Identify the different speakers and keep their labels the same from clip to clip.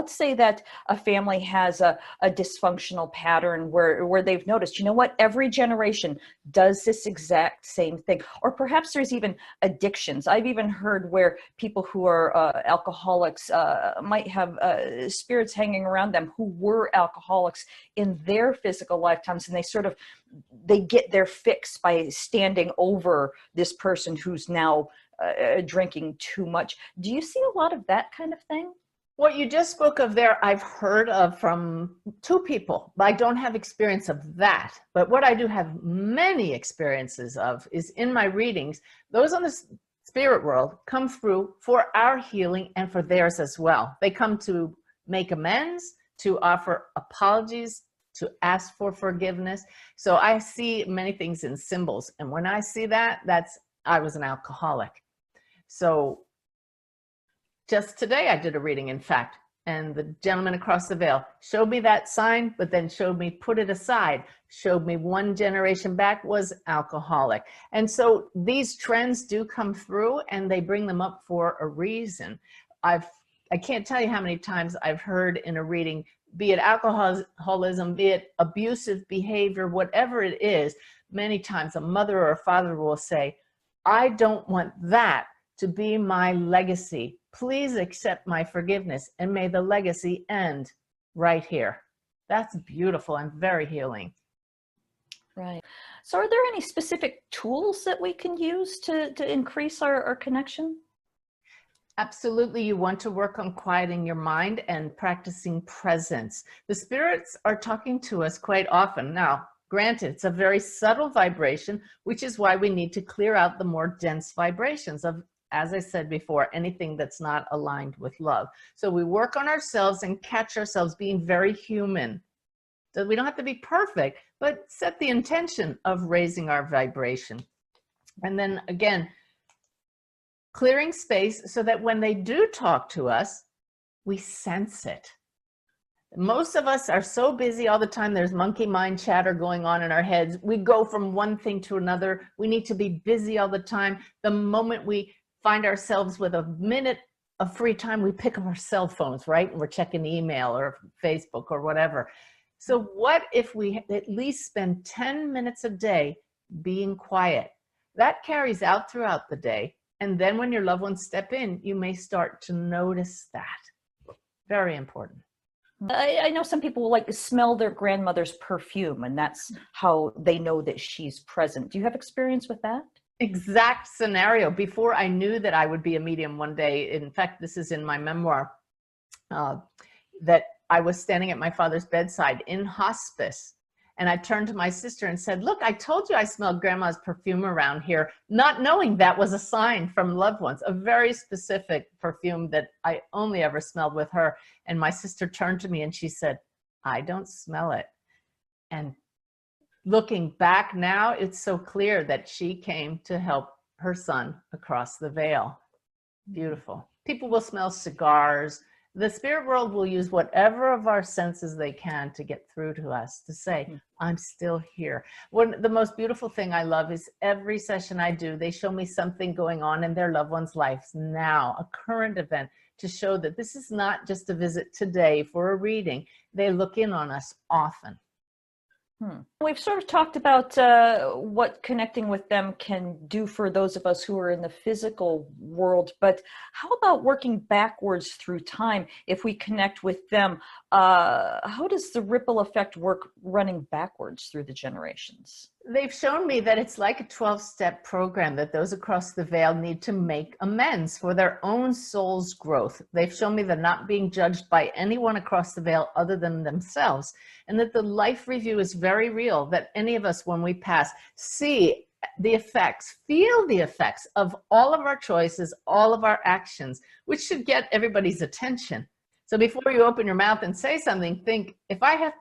Speaker 1: let's say that a family has a dysfunctional pattern where they've noticed, you know what, every generation does this exact same thing. Or perhaps there's even addictions. I've even heard where people who are alcoholics might have spirits hanging around them who were alcoholics in their physical lifetimes, and they get their fix by standing over this person who's now drinking too much. Do you see a lot of that kind of thing?
Speaker 2: What you just spoke of there, I've heard of from two people, but I don't have experience of that. But what I do have many experiences of is in my readings, those on the spirit world come through for our healing and for theirs as well. They come to make amends, to offer apologies, to ask for forgiveness. So I see many things in symbols. And when I see that, I was an alcoholic. So just today I did a reading, in fact, and the gentleman across the veil showed me that sign, but then showed me put it aside, showed me one generation back was alcoholic. And so these trends do come through and they bring them up for a reason. I can't tell you how many times I've heard in a reading, be it alcoholism, be it abusive behavior, whatever it is, many times a mother or a father will say, I don't want that to be my legacy. Please accept my forgiveness and may the legacy end right here. That's beautiful and very healing.
Speaker 1: Right. So are there any specific tools that we can use to increase our connection?
Speaker 2: Absolutely. You want to work on quieting your mind and practicing presence. The spirits are talking to us quite often. Now, granted, it's a very subtle vibration, which is why we need to clear out the more dense vibrations of, as I said before, anything that's not aligned with love. So we work on ourselves and catch ourselves being very human. So we don't have to be perfect, but set the intention of raising our vibration. And then again, clearing space so that when they do talk to us, we sense it. Most of us are so busy all the time. There's monkey mind chatter going on in our heads. We go from one thing to another. We need to be busy all the time. The moment we find ourselves with a minute of free time, we pick up our cell phones, right? And we're checking email or Facebook or whatever. So what if we at least spend 10 minutes a day being quiet? That carries out throughout the day. And then when your loved ones step in, you may start to notice that. Very important.
Speaker 1: I know some people will like to smell their grandmother's perfume, and that's how they know that she's present. Do you have experience with that?
Speaker 2: Exact scenario. Before I knew that I would be a medium one day, in fact, this is in my memoir, that I was standing at my father's bedside in hospice. And I turned to my sister and said, look, I told you I smelled grandma's perfume around here, not knowing that was a sign from loved ones, a very specific perfume that I only ever smelled with her. And my sister turned to me and she said, I don't smell it. And looking back now, it's so clear that she came to help her son across the veil. Beautiful. People will smell cigars. The spirit world will use whatever of our senses they can to get through to us, to say, I'm still here. The most beautiful thing I love is every session I do, they show me something going on in their loved one's lives now, a current event, to show that this is not just a visit today for a reading. They look in on us often.
Speaker 1: We've sort of talked about what connecting with them can do for those of us who are in the physical world, but how about working backwards through time? If we connect with them, how does the ripple effect work running backwards through the generations?
Speaker 2: They've shown me that it's like a 12-step program that those across the veil need to make amends for their own soul's growth. They've shown me they're not being judged by anyone across the veil other than themselves, and that the life review is very real, that any of us, when we pass, see the effects, feel the effects of all of our choices, all of our actions, which should get everybody's attention. So before you open your mouth and say something, think, if I have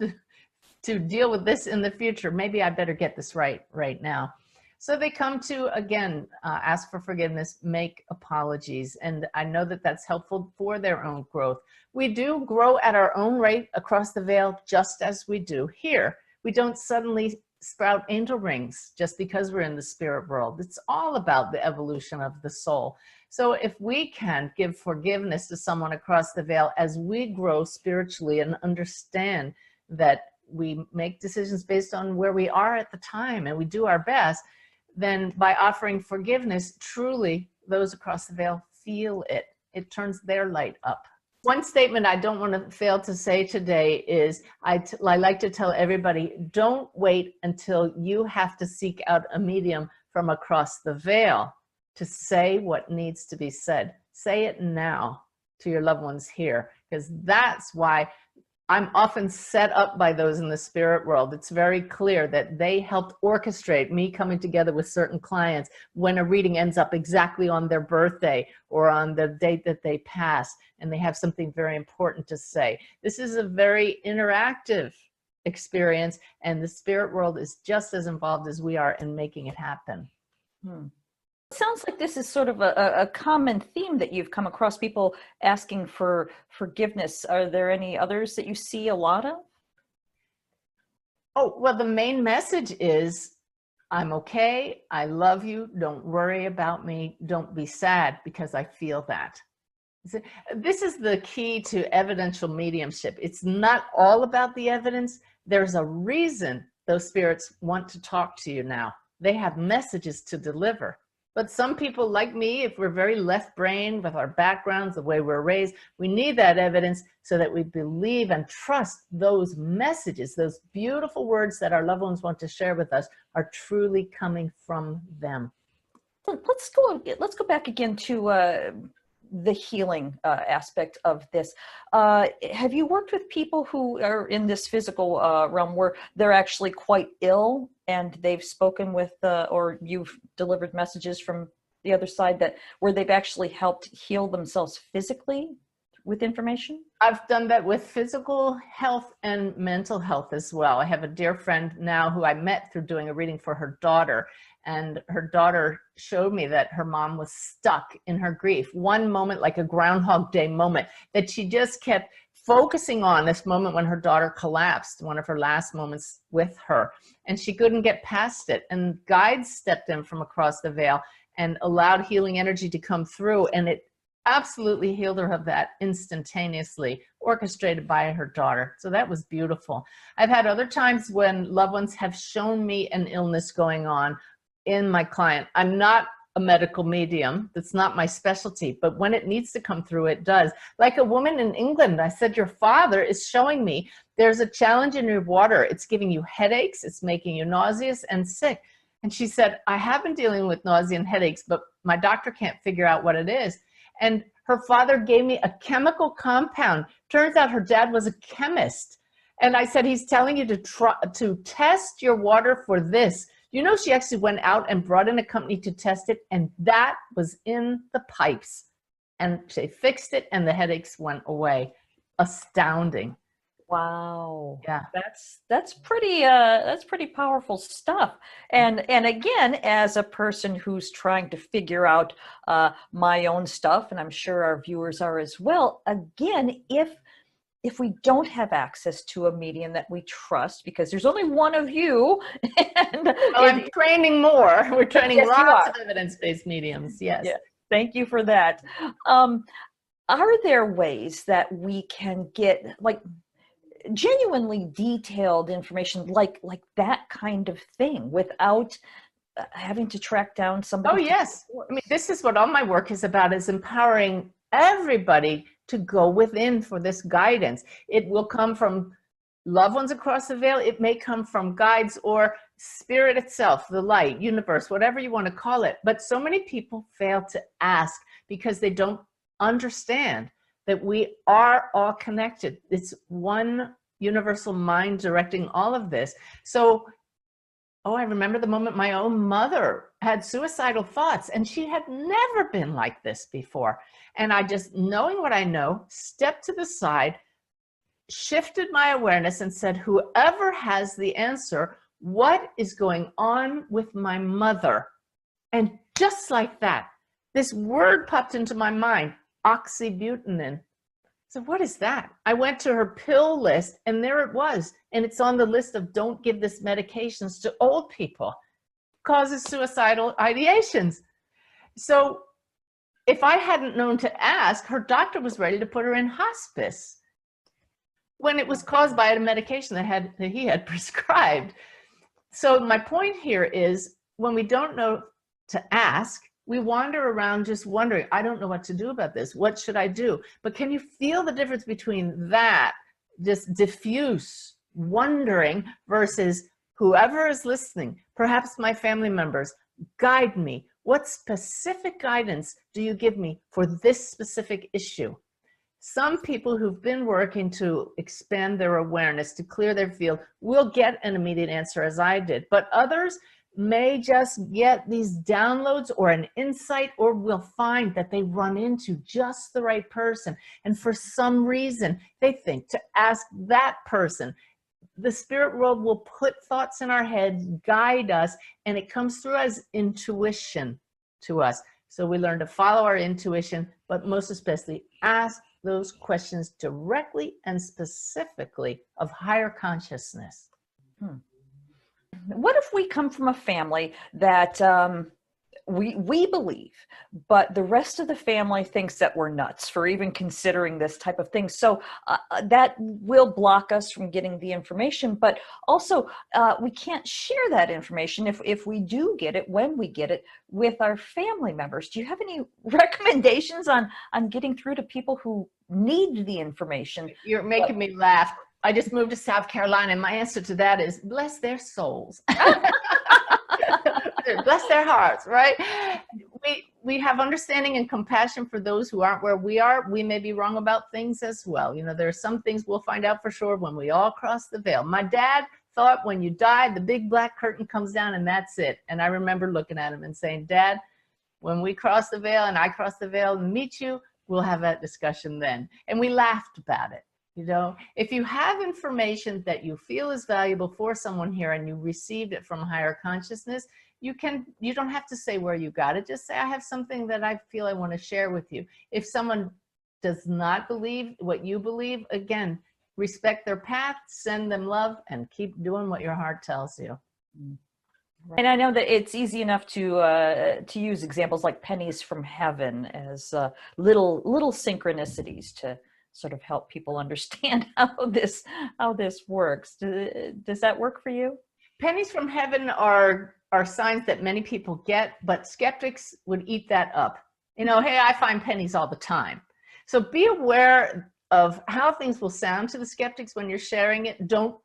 Speaker 2: to deal with this in the future, maybe I better get this right now. So they come to, again, ask for forgiveness, make apologies. And I know that that's helpful for their own growth. We do grow at our own rate across the veil, just as we do here. We don't suddenly sprout angel rings just because we're in the spirit world. It's all about the evolution of the soul. So if we can give forgiveness to someone across the veil as we grow spiritually and understand that we make decisions based on where we are at the time and we do our best, then by offering forgiveness, truly those across the veil feel it. It turns their light up. One statement I don't want to fail to say today is I like to tell everybody, don't wait until you have to seek out a medium from across the veil to say what needs to be said. Say it now to your loved ones here, because that's why I'm often set up by those in the spirit world. It's very clear that they helped orchestrate me coming together with certain clients when a reading ends up exactly on their birthday or on the date that they pass, and they have something very important to say. This is a very interactive experience, and the spirit world is just as involved as we are in making it happen.
Speaker 1: It sounds like this is sort of a common theme that you've come across, people asking for forgiveness. Are there any others that you see a lot of?
Speaker 2: Oh, well, the main message is, I'm okay, I love you, don't worry about me, don't be sad because I feel that. This is the key to evidential mediumship. It's not all about the evidence. There's a reason those spirits want to talk to you now. They have messages to deliver. But some people like me, if we're very left-brained with our backgrounds, the way we're raised, we need that evidence so that we believe and trust those messages, those beautiful words that our loved ones want to share with us are truly coming from them.
Speaker 1: Let's go back again to the healing aspect of this. Have you worked with people who are in this physical realm where they're actually quite ill and they've spoken with, or you've delivered messages from the other side that where they've actually helped heal themselves physically with information?
Speaker 2: I've done that with physical health and mental health as well. I have a dear friend now who I met through doing a reading for her daughter. And her daughter showed me that her mom was stuck in her grief. One moment, like a Groundhog Day moment, that she just kept focusing on, this moment when her daughter collapsed, one of her last moments with her. And she couldn't get past it. And guides stepped in from across the veil and allowed healing energy to come through. And it absolutely healed her of that instantaneously, orchestrated by her daughter. So that was beautiful. I've had other times when loved ones have shown me an illness going on in my client. I'm not a medical medium. That's not my specialty, but when it needs to come through, it does. Like a woman in England, I said, your father is showing me there's a challenge in your water. It's giving you headaches. It's making you nauseous and sick. And she said, I have been dealing with nausea and headaches, but my doctor can't figure out what it is. And her father gave me a chemical compound. Turns out her dad was a chemist. And I said, he's telling you to test your water for this. You know, she actually went out and brought in a company to test it, and that was in the pipes. And they fixed it, and the headaches went away. Astounding.
Speaker 1: Wow.
Speaker 2: Yeah.
Speaker 1: That's pretty powerful stuff. And again, as a person who's trying to figure out my own stuff, and I'm sure our viewers are as well, again, if we don't have access to a medium that we trust, because there's only one of you, and
Speaker 2: well, I'm training more. We're training
Speaker 1: yes,
Speaker 2: lots of evidence-based mediums. Yes.
Speaker 1: Yeah. Thank you for that. Are there ways that we can get like genuinely detailed information like that kind of thing without having to track down somebody?
Speaker 2: Oh, yes. I mean, this is what all my work is about, is empowering everybody to go within for this guidance. It will come from loved ones across the veil. It may come from guides or spirit itself, the light, universe, whatever you want to call it. But so many people fail to ask because they don't understand that we are all connected. It's one universal mind directing all of this. So, I remember the moment my own mother had suicidal thoughts, and she had never been like this before. And I just, knowing what I know, stepped to the side, shifted my awareness and said, whoever has the answer, what is going on with my mother? And just like that, this word popped into my mind, oxybutynin. So what is that? I went to her pill list, and there it was. And it's on the list of don't give this medications to old people. Causes suicidal ideations. So if I hadn't known to ask, her doctor was ready to put her in hospice when it was caused by a medication that he had prescribed. So my point here is, when we don't know to ask, we wander around just wondering, I don't know what to do about this. What should I do? But can you feel the difference between that, just diffuse wondering, versus whoever is listening, perhaps my family members, guide me. What specific guidance do you give me for this specific issue? Some people who've been working to expand their awareness, to clear their field, will get an immediate answer, as I did. But others may just get these downloads or an insight, or will find that they run into just the right person. And for some reason, they think to ask that person. The spirit world will put thoughts in our heads, guide us, and it comes through as intuition to us. So we learn to follow our intuition, but most especially ask those questions directly and specifically of higher consciousness.
Speaker 1: What if we come from a family that we believe, but the rest of the family thinks that we're nuts for even considering this type of thing? So that will block us from getting the information, but also we can't share that information if we do get it, when we get it, with our family members. Do you have any recommendations on getting through to people who need the information?
Speaker 2: You're making me laugh. I just moved to South Carolina, and my answer to that is, bless their souls. Bless their hearts, right? We have understanding and compassion for those who aren't where we are. We may be wrong about things as well. You know, there are some things we'll find out for sure when we all cross the veil. My dad thought when you die, the big black curtain comes down and that's it. And I remember looking at him and saying, Dad, when we cross the veil and I cross the veil and meet you, we'll have that discussion then. And we laughed about it. You know, if you have information that you feel is valuable for someone here and you received it from higher consciousness, you don't have to say where you got it. Just say, I have something that I feel I want to share with you. If someone does not believe what you believe, again, respect their path, send them love, and keep doing what your heart tells you.
Speaker 1: And I know that it's easy enough to use examples like pennies from heaven as little synchronicities to sort of help people understand how this works. Does that work for you?
Speaker 2: Pennies from heaven are signs that many people get, but skeptics would eat that up. You know, hey, I find pennies all the time. So be aware of how things will sound to the skeptics when you're sharing it. Don't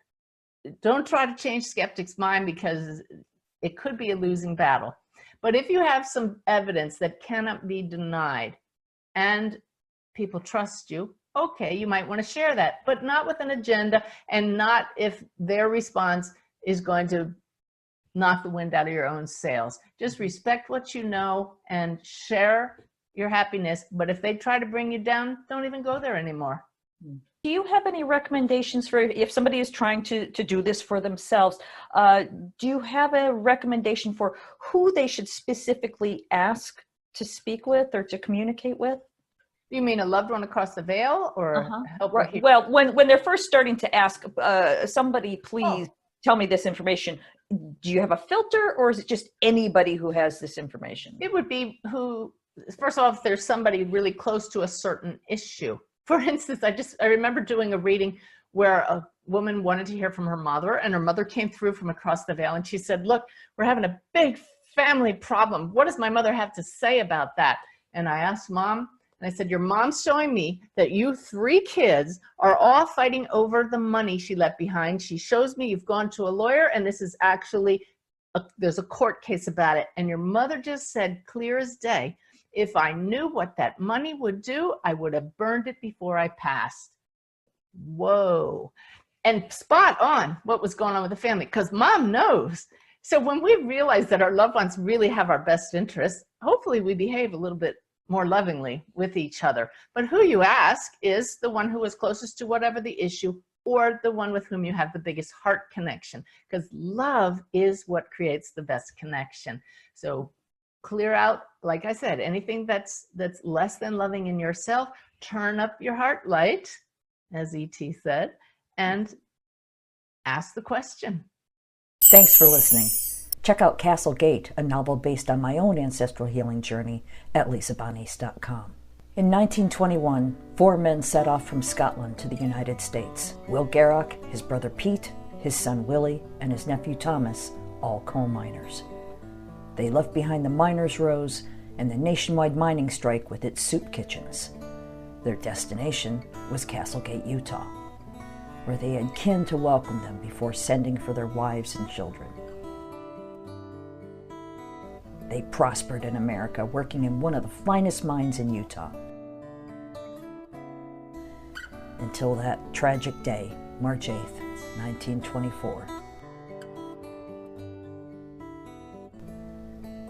Speaker 2: try to change skeptics' mind, because it could be a losing battle. But if you have some evidence that cannot be denied and people trust you, okay, you might want to share that, but not with an agenda, and not if their response is going to knock the wind out of your own sails. Just respect what you know and share your happiness. But if they try to bring you down, don't even go there anymore.
Speaker 1: Do you have any recommendations for if somebody is trying to do this for themselves? Do you have a recommendation for who they should specifically ask to speak with or to communicate with?
Speaker 2: You mean a loved one across the veil, or help?
Speaker 1: Right. Well, when they're first starting to ask somebody, please tell me this information, do you have a filter, or is it just anybody who has this information?
Speaker 2: It would be first of all, if there's somebody really close to a certain issue. For instance, I remember doing a reading where a woman wanted to hear from her mother, and her mother came through from across the veil, and she said, look, we're having a big family problem. What does my mother have to say about that? And I asked Mom, and I said, your mom's showing me that you 3 kids are all fighting over the money she left behind. She shows me you've gone to a lawyer, and this is actually, there's a court case about it. And your mother just said, clear as day, if I knew what that money would do, I would have burned it before I passed. Whoa. And spot on what was going on with the family, because Mom knows. So when we realize that our loved ones really have our best interests, hopefully we behave a little bit more lovingly with each other. But who you ask is the one who is closest to whatever the issue, or the one with whom you have the biggest heart connection, because love is what creates the best connection. So clear out, like I said, anything that's less than loving in yourself. Turn up your heart light, as E.T. said, and ask the question.
Speaker 1: Thanks for listening.
Speaker 3: Check out Castle Gate, a novel based on my own ancestral healing journey, at lisabannis.com. In 1921, 4 men set off from Scotland to the United States. Will Garrock, his brother Pete, his son Willie, and his nephew Thomas, all coal miners. They left behind the miners' rows and the nationwide mining strike with its soup kitchens. Their destination was Castlegate, Utah, where they had kin to welcome them before sending for their wives and children. They prospered in America, working in one of the finest mines in Utah. Until that tragic day, March 8th, 1924.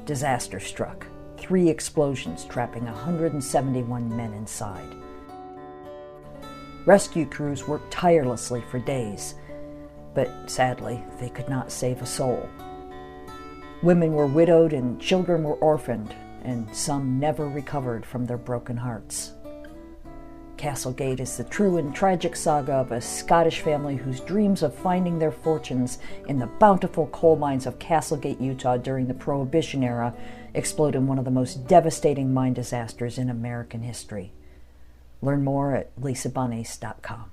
Speaker 3: Disaster struck. 3 explosions, trapping 171 men inside. Rescue crews worked tirelessly for days, but sadly, they could not save a soul. Women were widowed and children were orphaned, and some never recovered from their broken hearts. Castlegate is the true and tragic saga of a Scottish family whose dreams of finding their fortunes in the bountiful coal mines of Castlegate, Utah during the Prohibition era explode in one of the most devastating mine disasters in American history. Learn more at lisabannis.com.